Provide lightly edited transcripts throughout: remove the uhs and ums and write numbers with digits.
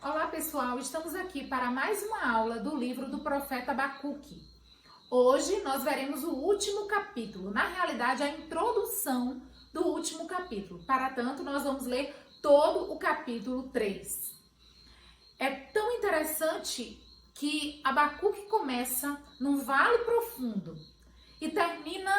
Olá pessoal, estamos aqui para mais uma aula do livro do profeta Abacuque. Hoje nós veremos o último capítulo, na realidade a introdução do último capítulo. Para tanto, nós vamos ler todo o capítulo 3. É tão interessante que Abacuque começa num vale profundo e termina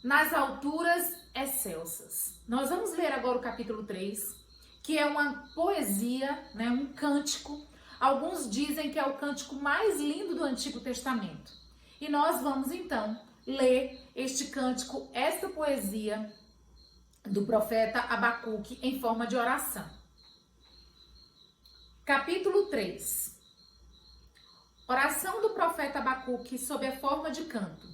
nas alturas excelsas. Nós vamos ler agora o capítulo 3, que é uma poesia, um cântico. Alguns dizem que é o cântico mais lindo do Antigo Testamento. E nós vamos então ler este cântico, esta poesia do profeta Abacuque em forma de oração. Capítulo 3. Oração do profeta Abacuque sob a forma de canto.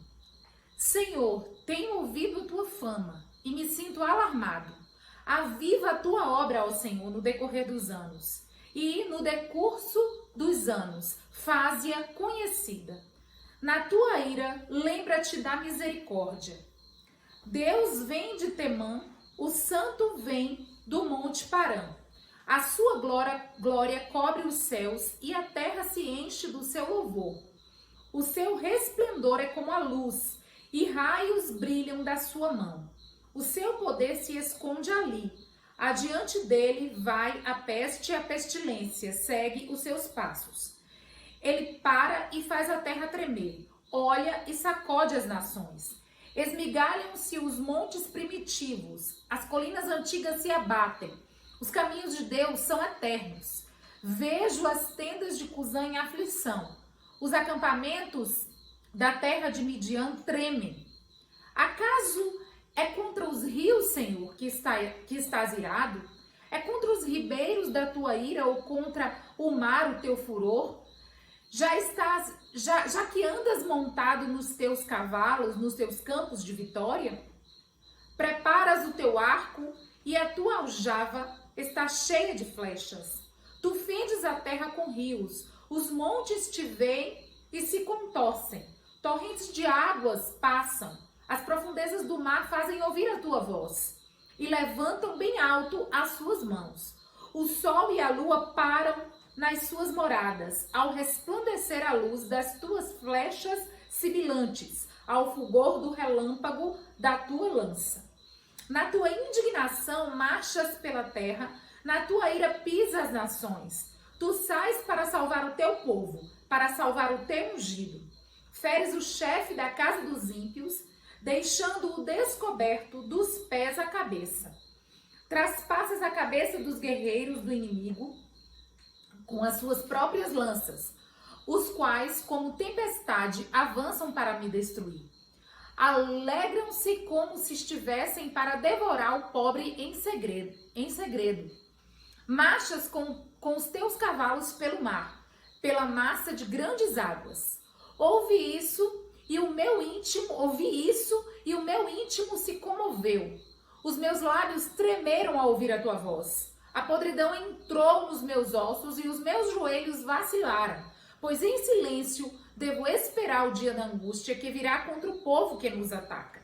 Senhor, tenho ouvido tua fama e me sinto alarmado. Aviva a tua obra, ó Senhor, no decorrer dos anos, e no decurso dos anos, faze-a conhecida. Na tua ira, lembra-te da misericórdia. Deus vem de Temã, o santo vem do monte Parã. A sua glória cobre os céus e a terra se enche do seu louvor. O seu resplendor é como a luz, e raios brilham da sua mão. O seu poder se esconde ali. Adiante dele vai a peste e a pestilência, segue os seus passos. Ele para e faz a terra tremer, olha e sacode as nações. Esmigalham-se os montes primitivos, as colinas antigas se abatem. Os caminhos de Deus são eternos. Vejo as tendas de Cusã em aflição. Os acampamentos da terra de Midian tremem. Acaso é contra os rios, Senhor, que estás irado? É contra os ribeiros da tua ira ou contra o mar o teu furor? Já que andas montado nos teus cavalos, nos teus campos de vitória? Preparas o teu arco e a tua aljava está cheia de flechas. Tu fendes a terra com rios, os montes te veem e se contorcem. Torrentes de águas passam. As profundezas do mar fazem ouvir a tua voz e levantam bem alto as suas mãos. O sol e a lua param nas suas moradas, ao resplandecer a luz das tuas flechas sibilantes, ao fulgor do relâmpago da tua lança. Na tua indignação marchas pela terra, na tua ira pisa as nações. Tu sais para salvar o teu povo, para salvar o teu ungido. Feres o chefe da casa dos ímpios, deixando-o descoberto dos pés à cabeça. Traspassas a cabeça dos guerreiros do inimigo com as suas próprias lanças, os quais, como tempestade, avançam para me destruir. Alegram-se como se estivessem para devorar o pobre em segredo. Marchas com os teus cavalos pelo mar, pela massa de grandes águas. Ouvi isso e o meu íntimo se comoveu. Os meus lábios tremeram ao ouvir a tua voz. A podridão entrou nos meus ossos e os meus joelhos vacilaram, pois em silêncio devo esperar o dia da angústia que virá contra o povo que nos ataca.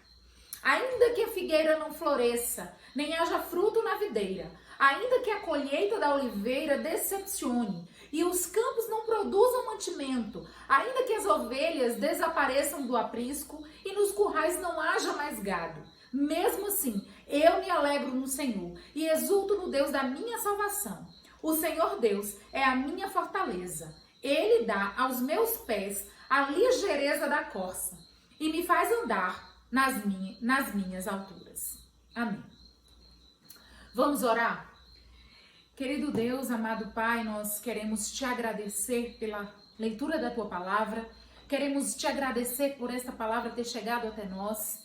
Ainda que a figueira não floresça, nem haja fruto na videira, ainda que a colheita da oliveira decepcione e os campos não produzam mantimento, ainda que as ovelhas desapareçam do aprisco e nos currais não haja mais gado, mesmo assim, eu me alegro no Senhor e exulto no Deus da minha salvação. O Senhor Deus é a minha fortaleza. Ele dá aos meus pés a ligeireza da corça e me faz andar nas minhas alturas. Amém. Vamos orar? Querido Deus, amado Pai, nós queremos te agradecer pela leitura da tua palavra, queremos te agradecer por esta palavra ter chegado até nós,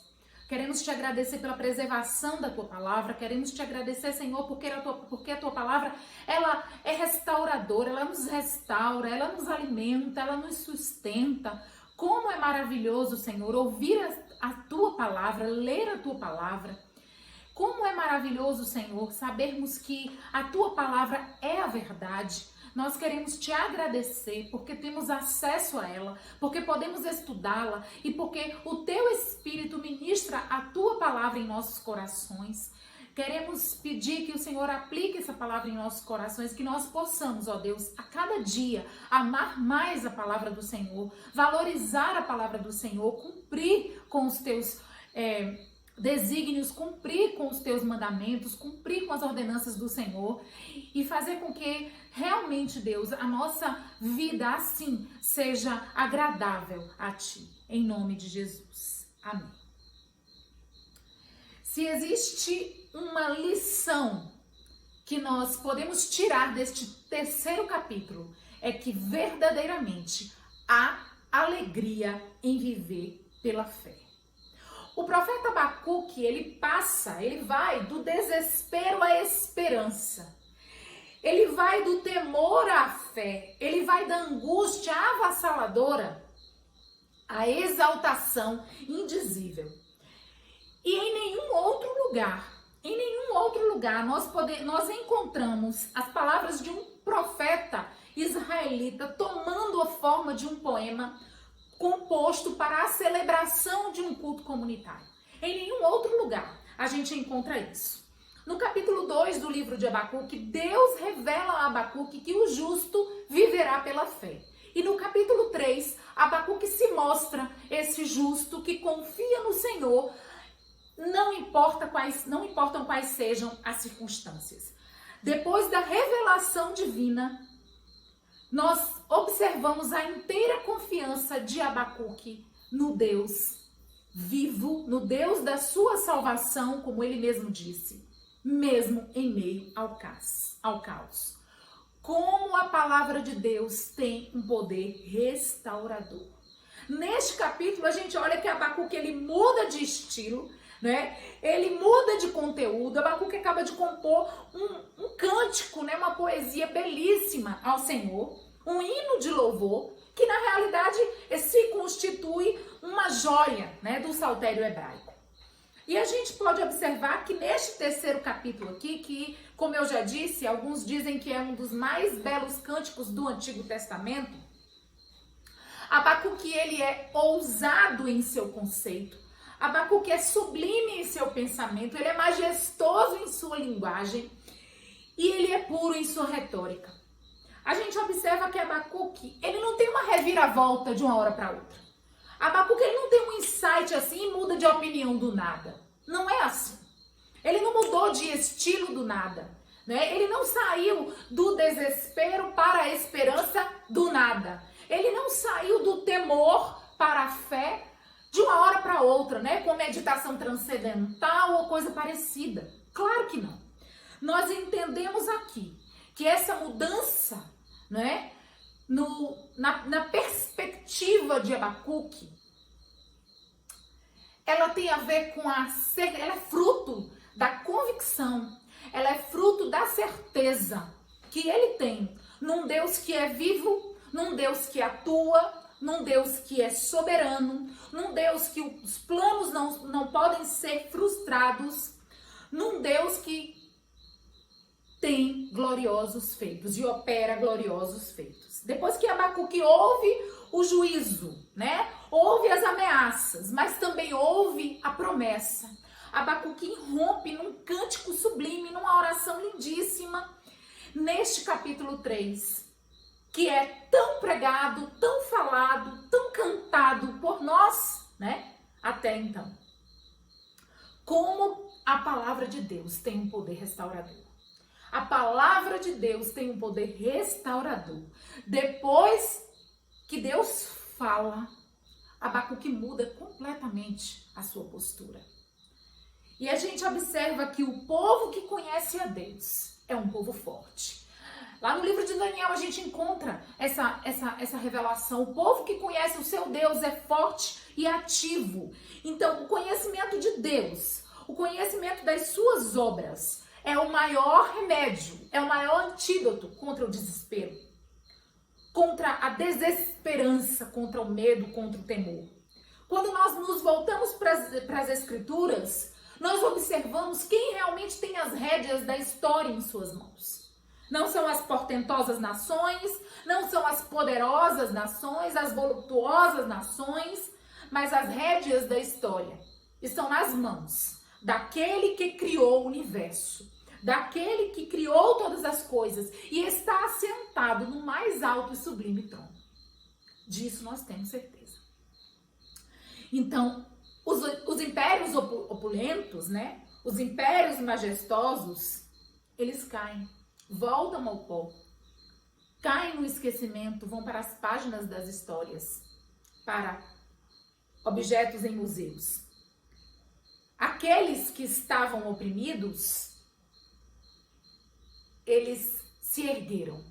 queremos te agradecer pela preservação da tua palavra, queremos te agradecer, Senhor, porque a tua palavra, ela é restauradora, ela nos restaura, ela nos alimenta, ela nos sustenta. Como é maravilhoso, Senhor, ouvir a tua palavra, ler a tua palavra. Como é maravilhoso, Senhor, sabermos que a tua palavra é a verdade. Nós queremos te agradecer porque temos acesso a ela, porque podemos estudá-la e porque o teu Espírito ministra a tua palavra em nossos corações. Queremos pedir que o Senhor aplique essa palavra em nossos corações, que nós possamos, ó Deus, a cada dia amar mais a palavra do Senhor, valorizar a palavra do Senhor, cumprir com os teus desígnios, cumprir com os teus mandamentos, cumprir com as ordenanças do Senhor e fazer com que realmente, Deus, a nossa vida assim seja agradável a Ti, em nome de Jesus. Amém. Se existe uma lição que nós podemos tirar deste terceiro capítulo, é que verdadeiramente há alegria em viver pela fé. O profeta Abacuque, ele vai do desespero à esperança. Ele vai do temor à fé. Ele vai da angústia avassaladora à exaltação indizível. E em nenhum outro lugar nós encontramos as palavras de um profeta israelita tomando a forma de um poema composto para a celebração de um culto comunitário. Em nenhum outro lugar a gente encontra isso. No capítulo 2 do livro de Abacuque, Deus revela a Abacuque que o justo viverá pela fé. E no capítulo 3, Abacuque se mostra esse justo que confia no Senhor, não importam quais sejam as circunstâncias. Depois da revelação divina, nós observamos a inteira confiança de Abacuque no Deus vivo, no Deus da sua salvação, como ele mesmo disse, mesmo em meio ao caos. Como a palavra de Deus tem um poder restaurador. Neste capítulo, a gente olha que Abacuque ele muda de estilo, né? Ele muda de conteúdo. Abacuque acaba de compor um cântico, né? Uma poesia belíssima ao Senhor, um hino de louvor, que na realidade se constitui uma joia, né, do saltério hebraico. E a gente pode observar que neste terceiro capítulo aqui, que, como eu já disse, alguns dizem que é um dos mais belos cânticos do Antigo Testamento, Abacuque ele é ousado em seu conceito, Abacuque é sublime em seu pensamento, ele é majestoso em sua linguagem e ele é puro em sua retórica. A gente observa que Abacuque, ele não tem uma reviravolta de uma hora para outra. Abacuque, ele não tem um insight assim e muda de opinião do nada. Não é assim. Ele não mudou de estilo do nada, né? Ele não saiu do desespero para a esperança do nada. Ele não saiu do temor para a fé de uma hora para outra, né? Com meditação transcendental ou coisa parecida. Claro que não. Nós entendemos aqui que essa mudança, né, na perspectiva de Abacuque, ela tem a ver com ela é fruto da convicção, ela é fruto da certeza que ele tem num Deus que é vivo, num Deus que atua, num Deus que é soberano, num Deus que os planos não podem ser frustrados, num Deus que tem gloriosos feitos e opera gloriosos feitos. Depois que Abacuque ouve o juízo, né? Ouve as ameaças, mas também ouve a promessa. Abacuque irrompe num cântico sublime, numa oração lindíssima, neste capítulo 3, que é tão pregado, tão falado, tão cantado por nós, né? Até então. Como a palavra de Deus tem um poder restaurador. A palavra de Deus tem um poder restaurador. Depois que Deus fala, Abacuque muda completamente a sua postura. E a gente observa que o povo que conhece a Deus é um povo forte. Lá no livro de Daniel a gente encontra essa revelação. O povo que conhece o seu Deus é forte e ativo. Então, o conhecimento de Deus, o conhecimento das suas obras, é o maior remédio, é o maior antídoto contra o desespero, contra a desesperança, contra o medo, contra o temor. Quando nós nos voltamos para as Escrituras, nós observamos quem realmente tem as rédeas da história em suas mãos. Não são as portentosas nações, não são as poderosas nações, as voluptuosas nações, mas as rédeas da história estão nas mãos daquele que criou o universo, daquele que criou todas as coisas e está assentado no mais alto e sublime trono. Disso nós temos certeza. Então, os impérios opulentos, né? Os impérios majestosos, eles caem, voltam ao pó, caem no esquecimento, vão para as páginas das histórias, para objetos em museus. Aqueles que estavam oprimidos, eles se ergueram.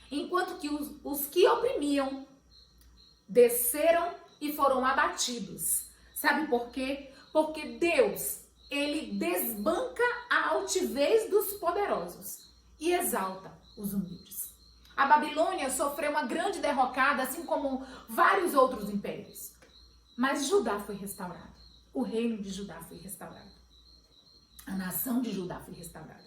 Enquanto que os que oprimiam desceram e foram abatidos. Sabe por quê? Porque Deus, ele desbanca a altivez dos poderosos e exalta os humildes. A Babilônia sofreu uma grande derrocada, assim como vários outros impérios. Mas Judá foi restaurado. O reino de Judá foi restaurado. A nação de Judá foi restaurada.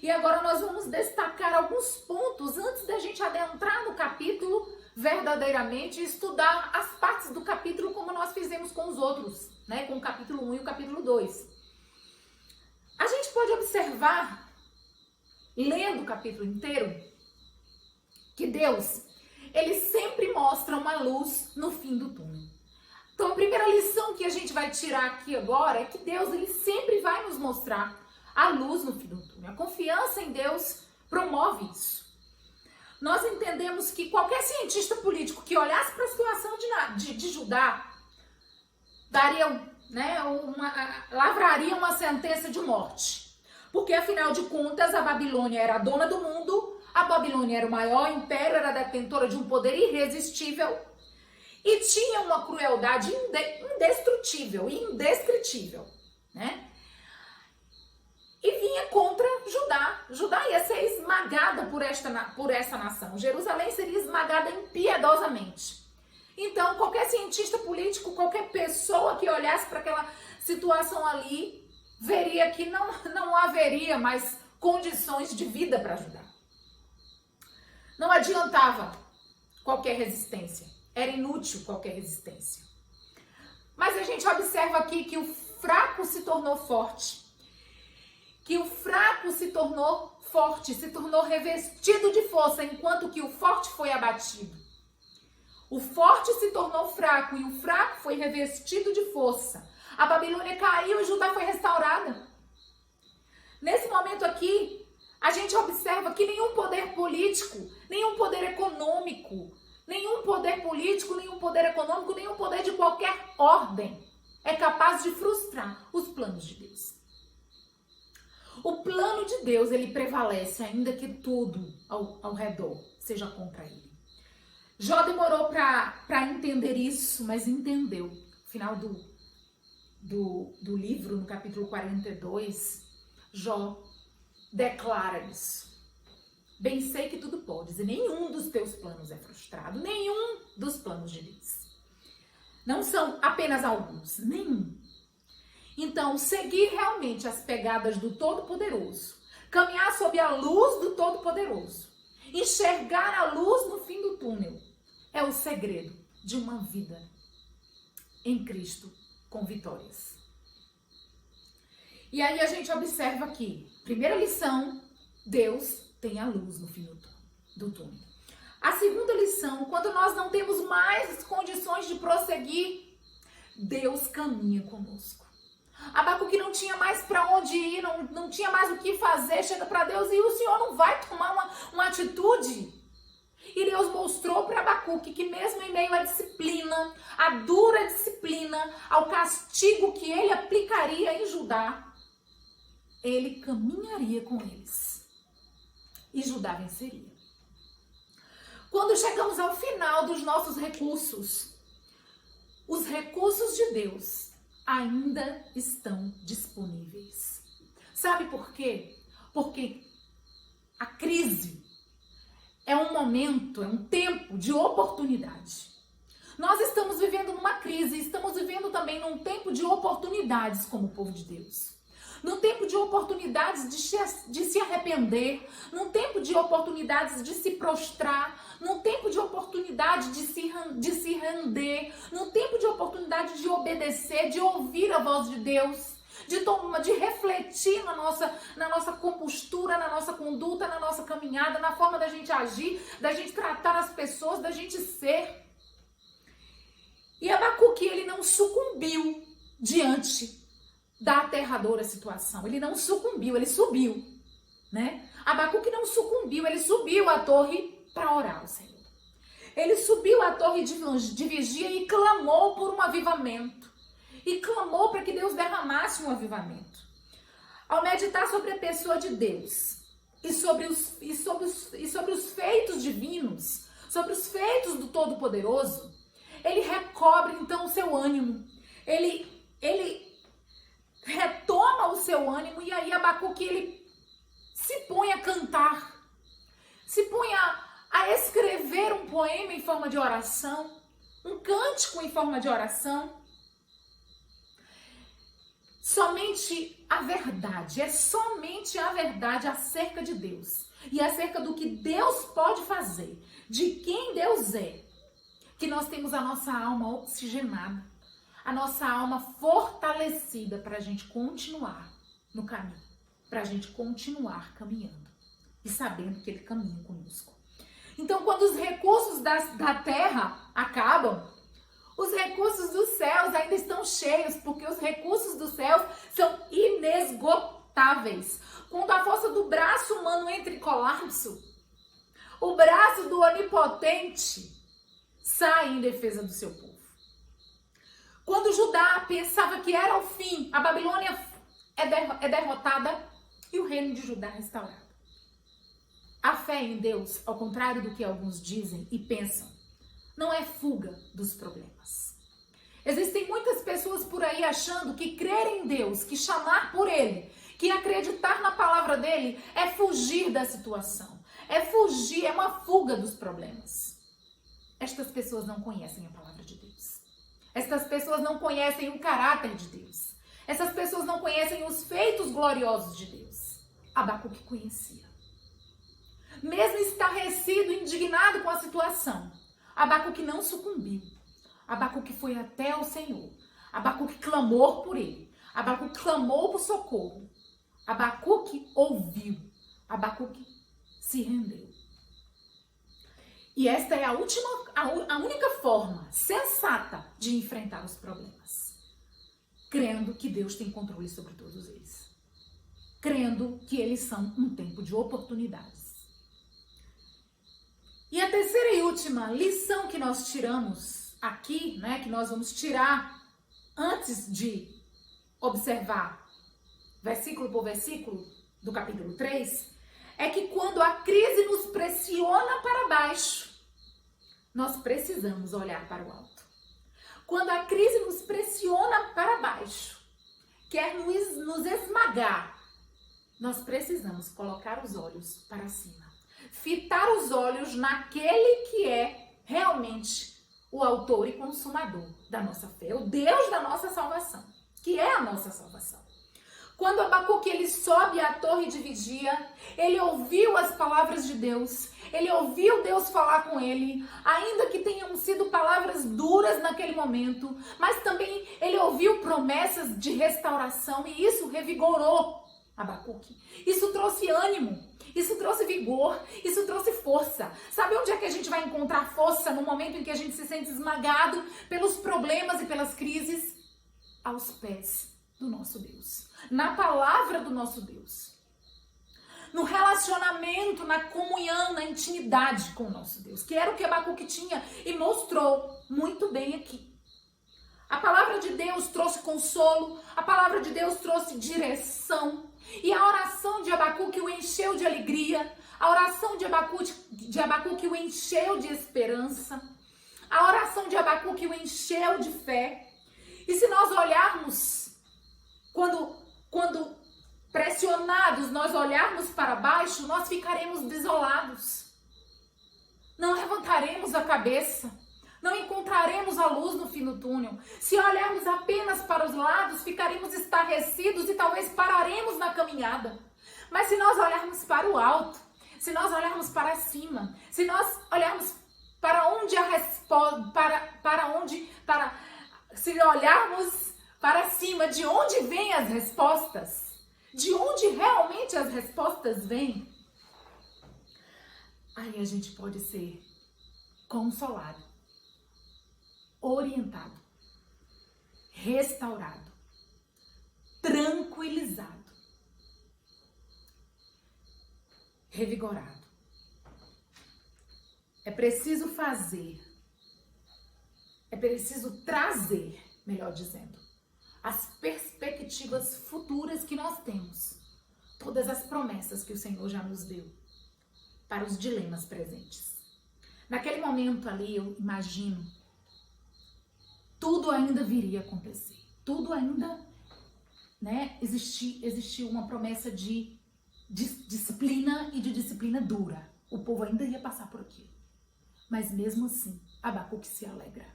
E agora nós vamos destacar alguns pontos antes da gente adentrar no capítulo verdadeiramente e estudar as partes do capítulo como nós fizemos com os outros, né? Com o capítulo 1 e o capítulo 2. A gente pode observar, lendo o capítulo inteiro, que Deus, ele sempre mostra uma luz no fim do túnel. Então a primeira lição que a gente vai tirar aqui agora é que Deus, ele sempre vai nos mostrar a luz no fim do túnel. A confiança em Deus promove isso. Nós entendemos que qualquer cientista político que olhasse para a situação de Judá daria, né, lavraria uma sentença de morte. Porque, afinal de contas, a Babilônia era a dona do mundo, a Babilônia era o maior império, era detentora de um poder irresistível e tinha uma crueldade indestrutível e indescritível, né? E vinha contra Judá. Judá ia ser esmagada por essa nação. Jerusalém seria esmagada impiedosamente. Então, qualquer cientista político, qualquer pessoa que olhasse para aquela situação ali, veria que não haveria mais condições de vida para Judá. Não adiantava qualquer resistência. Era inútil qualquer resistência. Mas a gente observa aqui que o fraco se tornou forte. Que o fraco se tornou forte, se tornou revestido de força, enquanto que o forte foi abatido. O forte se tornou fraco e o fraco foi revestido de força. A Babilônia caiu e Judá foi restaurada. Nesse momento aqui, a gente observa que nenhum poder político, nenhum poder econômico, nenhum poder político, nenhum poder econômico, nenhum poder de qualquer ordem é capaz de frustrar os planos de Deus. O plano de Deus, ele prevalece, ainda que tudo ao redor seja contra ele. Jó demorou para entender isso, mas entendeu. No final do livro, no capítulo 42, Jó declara isso. Bem sei que tudo podes, e nenhum dos teus planos é frustrado, nenhum dos planos de Deus. Não são apenas alguns, nenhum. Então, seguir realmente as pegadas do Todo-Poderoso, caminhar sob a luz do Todo-Poderoso, enxergar a luz no fim do túnel, é o segredo de uma vida em Cristo com vitórias. E aí a gente observa aqui, primeira lição, Deus tem a luz no fim do túnel. A segunda lição, quando nós não temos mais condições de prosseguir, Deus caminha conosco. Abacuque não tinha mais para onde ir, não tinha mais o que fazer, chega para Deus e o Senhor não vai tomar uma atitude. E Deus mostrou para Abacuque que mesmo em meio à disciplina, à dura disciplina, ao castigo que ele aplicaria em Judá, ele caminharia com eles. E Judá venceria. Quando chegamos ao final dos nossos recursos, os recursos de Deus ainda estão disponíveis. Sabe por quê? Porque a crise é um momento, é um tempo de oportunidade. Nós estamos vivendo numa crise, estamos vivendo também num tempo de oportunidades como povo de Deus. num tempo de oportunidades de se arrepender, num tempo de oportunidades de se prostrar, num tempo de oportunidade de se render, num tempo de oportunidade de obedecer, de ouvir a voz de Deus, de refletir na nossa compostura, na nossa conduta, na nossa caminhada, na forma da gente agir, da gente tratar as pessoas, da gente ser. E Abacuque, ele não sucumbiu diante da aterradora situação. Ele não sucumbiu, ele subiu, né? Abacuque não sucumbiu, ele subiu a torre para orar ao Senhor. Ele subiu a torre de vigia e clamou por um avivamento. E clamou para que Deus derramasse um avivamento. Ao meditar sobre a pessoa de Deus e sobre os feitos divinos, sobre os feitos do Todo-Poderoso, ele recobre então o seu ânimo. Ele retoma o seu ânimo e aí Abacuque, ele se põe a cantar, se põe a escrever um poema em forma de oração, um cântico em forma de oração. Somente a verdade, é somente a verdade acerca de Deus e acerca do que Deus pode fazer, de quem Deus é, que nós temos a nossa alma oxigenada, a nossa alma fortalecida para a gente continuar no caminho, para a gente continuar caminhando e sabendo que Ele caminha conosco. Então, quando os recursos da terra acabam, os recursos dos céus ainda estão cheios, porque os recursos dos céus são inesgotáveis. Quando a força do braço humano entra em colapso, o braço do Onipotente sai em defesa do seu povo. Quando Judá pensava que era o fim, a Babilônia é derrotada e o reino de Judá é restaurado. A fé em Deus, ao contrário do que alguns dizem e pensam, não é fuga dos problemas. Existem muitas pessoas por aí achando que crer em Deus, que chamar por Ele, que acreditar na palavra dEle é fugir da situação. É fugir, é uma fuga dos problemas. Estas pessoas não conhecem a palavra de Deus. Estas pessoas não conhecem o caráter de Deus. Essas pessoas não conhecem os feitos gloriosos de Deus. Abacuque conhecia. Mesmo estarrecido, indignado com a situação, Abacuque não sucumbiu. Abacuque foi até o Senhor. Abacuque clamou por ele. Abacuque clamou por socorro. Abacuque ouviu. Abacuque se rendeu. E esta é a única forma sensata de enfrentar os problemas. Crendo que Deus tem controle sobre todos eles. Crendo que eles são um tempo de oportunidades. E a terceira e última lição que nós tiramos aqui, né, que nós vamos tirar antes de observar versículo por versículo do capítulo 3, é que quando a crise nos pressiona para baixo, nós precisamos olhar para o alto. Quando a crise nos pressiona para baixo, quer nos esmagar, nós precisamos colocar os olhos para cima. Fitar os olhos naquele que é realmente o autor e consumador da nossa fé, o Deus da nossa salvação, que é a nossa salvação. Quando Abacuque ele sobe à torre de vigia, ele ouviu as palavras de Deus, ele ouviu Deus falar com ele, ainda que tenham sido palavras duras naquele momento, mas também ele ouviu promessas de restauração e isso revigorou Abacuque. Isso trouxe ânimo, isso trouxe vigor, isso trouxe força. Sabe onde é que a gente vai encontrar força no momento em que a gente se sente esmagado pelos problemas e pelas crises? Aos pés do nosso Deus, na palavra do nosso Deus, no relacionamento, na comunhão, na intimidade com o nosso Deus, que era o que Abacuque tinha e mostrou muito bem aqui. A palavra de Deus trouxe consolo, a palavra de Deus trouxe direção. E a oração de Abacuque o encheu de alegria, a oração de Abacuque o encheu de esperança, a oração de Abacuque o encheu de fé. E se nós olharmos, quando pressionados, nós olharmos para baixo, nós ficaremos desolados. Não levantaremos a cabeça, Não encontraremos a luz no fim do túnel. Se olharmos apenas para os lados, ficaremos estarrecidos e talvez pararemos na caminhada. Mas se nós olharmos para o alto, se nós olharmos para cima, se nós olharmos para onde a resposta, se olharmos para cima, de onde vêm as respostas, de onde realmente as respostas vêm, aí a gente pode ser consolado, orientado, restaurado, tranquilizado, revigorado. É preciso trazer, melhor dizendo, as perspectivas futuras que nós temos, todas as promessas que o Senhor já nos deu, para os dilemas presentes. Naquele momento ali, eu imagino, tudo ainda viria a acontecer, tudo ainda, existia uma promessa de disciplina e de disciplina dura. O povo ainda ia passar por aquilo. Mas mesmo assim, Abacuque se alegra.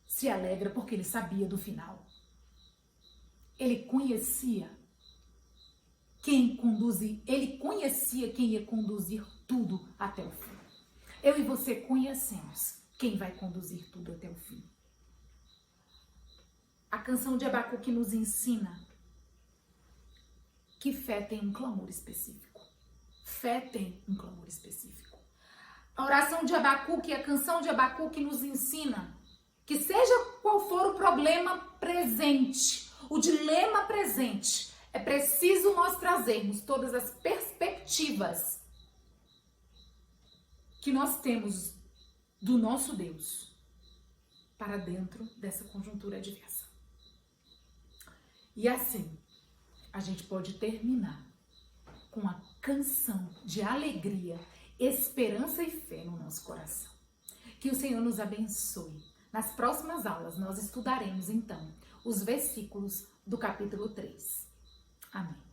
Se alegra porque ele sabia do final. Ele conhecia quem ia conduzir tudo até o fim. Eu e você conhecemos quem vai conduzir tudo até o fim. A canção de Abacuque nos ensina que fé tem um clamor específico. Fé tem um clamor específico. A oração de Abacuque, a canção de Abacuque nos ensina que seja qual for o problema presente, o dilema presente, é preciso nós trazermos todas as perspectivas que nós temos do nosso Deus para dentro dessa conjuntura adversa. E assim, a gente pode terminar com a canção de alegria, esperança e fé no nosso coração. Que o Senhor nos abençoe. Nas próximas aulas, nós estudaremos, então, os versículos do capítulo 3. Amém.